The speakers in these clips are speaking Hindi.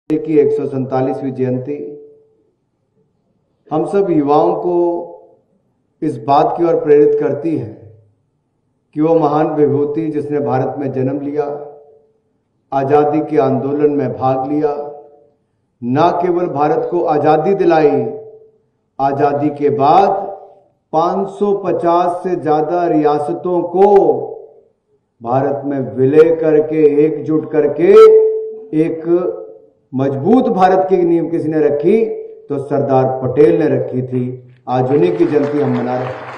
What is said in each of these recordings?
की 147वीं जयंती हम सब युवाओं को इस बात की ओर प्रेरित करती है कि वो महान विभूति जिसने भारत में जन्म लिया, आजादी के आंदोलन में भाग लिया, न केवल भारत को आजादी दिलाई, आजादी के बाद 550 से ज्यादा रियासतों को भारत में विलय करके एकजुट करके एक मजबूत भारत की नींव किसी ने रखी तो सरदार पटेल ने रखी थी। आज उन्हीं की जयंती हम मना रहे हैं।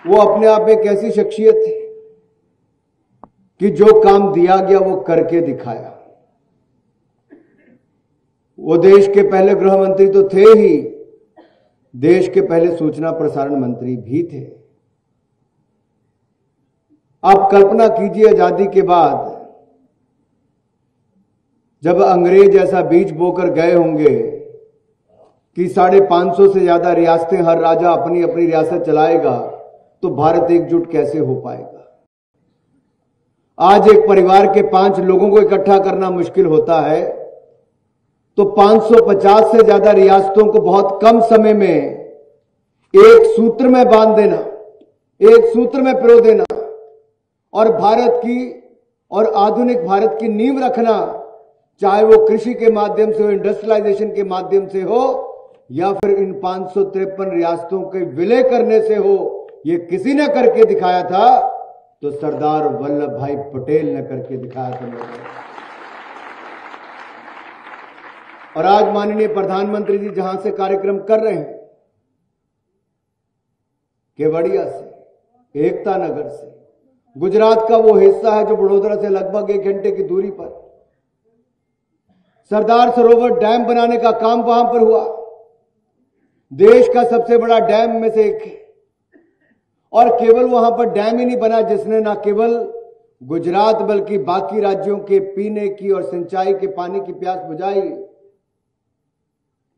वो अपने आप एक ऐसी शख्सियत थी कि जो काम दिया गया वो करके दिखाया। वो देश के पहले गृह मंत्री तो थे ही, देश के पहले सूचना प्रसारण मंत्री भी थे। आप कल्पना कीजिए आजादी के बाद जब अंग्रेज ऐसा बीज बोकर गए होंगे कि 550 से ज्यादा रियासतें, हर राजा अपनी अपनी रियासत चलाएगा, तो भारत एकजुट कैसे हो पाएगा। आज एक परिवार के 5 लोगों को इकट्ठा करना मुश्किल होता है, तो 550 से ज्यादा रियासतों को बहुत कम समय में एक सूत्र में बांध देना, एक सूत्र में पिरो देना और भारत की और आधुनिक भारत की नींव रखना, चाहे वो कृषि के माध्यम से हो, इंडस्ट्रियलाइजेशन के माध्यम से हो, या फिर इन 553 रियासतों के विलय करने से हो, ये किसी ने करके दिखाया था तो सरदार वल्लभ भाई पटेल ने करके दिखाया था। और आज माननीय प्रधानमंत्री जी जहां से कार्यक्रम कर रहे हैं, केवड़िया से, एकता नगर से, गुजरात का वो हिस्सा है जो बड़ोदरा से लगभग 1 घंटे की दूरी पर सरदार सरोवर डैम बनाने का काम वहां पर हुआ। देश का सबसे बड़ा डैम में से एक है। और केवल वहां पर डैम ही नहीं बना जिसने न केवल गुजरात बल्कि बाकी राज्यों के पीने की और सिंचाई के पानी की प्यास बुझाई,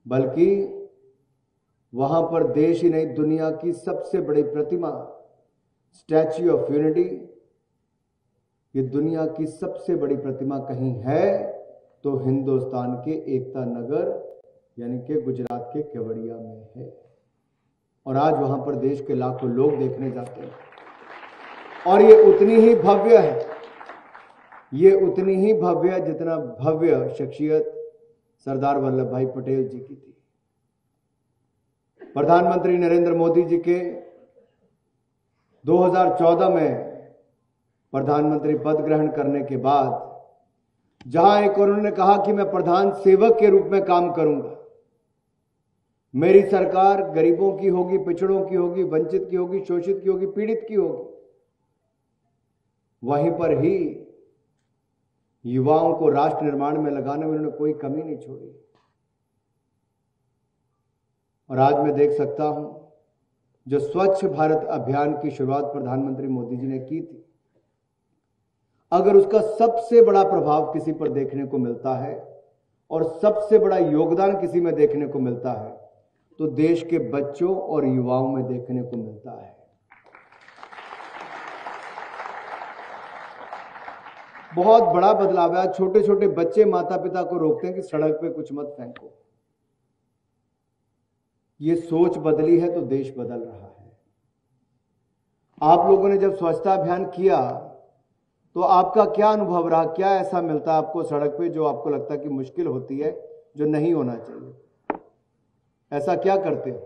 बल्कि वहां पर देश ही नहीं दुनिया की सबसे बड़ी प्रतिमा स्टैच्यू ऑफ यूनिटी, ये दुनिया की सबसे बड़ी प्रतिमा कहीं है तो हिंदुस्तान के एकता नगर यानी कि गुजरात के केवड़िया में है। और आज वहां पर देश के लाखों लोग देखने जाते हैं और ये उतनी ही भव्य है, ये उतनी ही भव्य है जितना भव्य शख्सियत सरदार वल्लभ भाई पटेल जी की थी। प्रधानमंत्री नरेंद्र मोदी जी के 2014 में प्रधानमंत्री पद ग्रहण करने के बाद जहां एक उन्होंने कहा कि मैं प्रधान सेवक के रूप में काम करूंगा, मेरी सरकार गरीबों की होगी, पिछड़ों की होगी, वंचित की होगी, शोषित की होगी, पीड़ित की होगी, वहीं पर ही युवाओं को राष्ट्र निर्माण में लगाने में उन्होंने कोई कमी नहीं छोड़ी। और आज मैं देख सकता हूं जो स्वच्छ भारत अभियान की शुरुआत प्रधानमंत्री मोदी जी ने की थी, अगर उसका सबसे बड़ा प्रभाव किसी पर देखने को मिलता है और सबसे बड़ा योगदान किसी में देखने को मिलता है तो देश के बच्चों और युवाओं में देखने को मिलता है। बहुत बड़ा बदलाव है। छोटे छोटे बच्चे माता पिता को रोकते हैं कि सड़क पे कुछ मत फेंको। ये सोच बदली है तो देश बदल रहा है। आप लोगों ने जब स्वच्छता अभियान किया तो आपका क्या अनुभव रहा? क्या ऐसा मिलता है आपको सड़क पे जो आपको लगता है कि मुश्किल होती है, जो नहीं होना चाहिए? ऐसा क्या करते हो?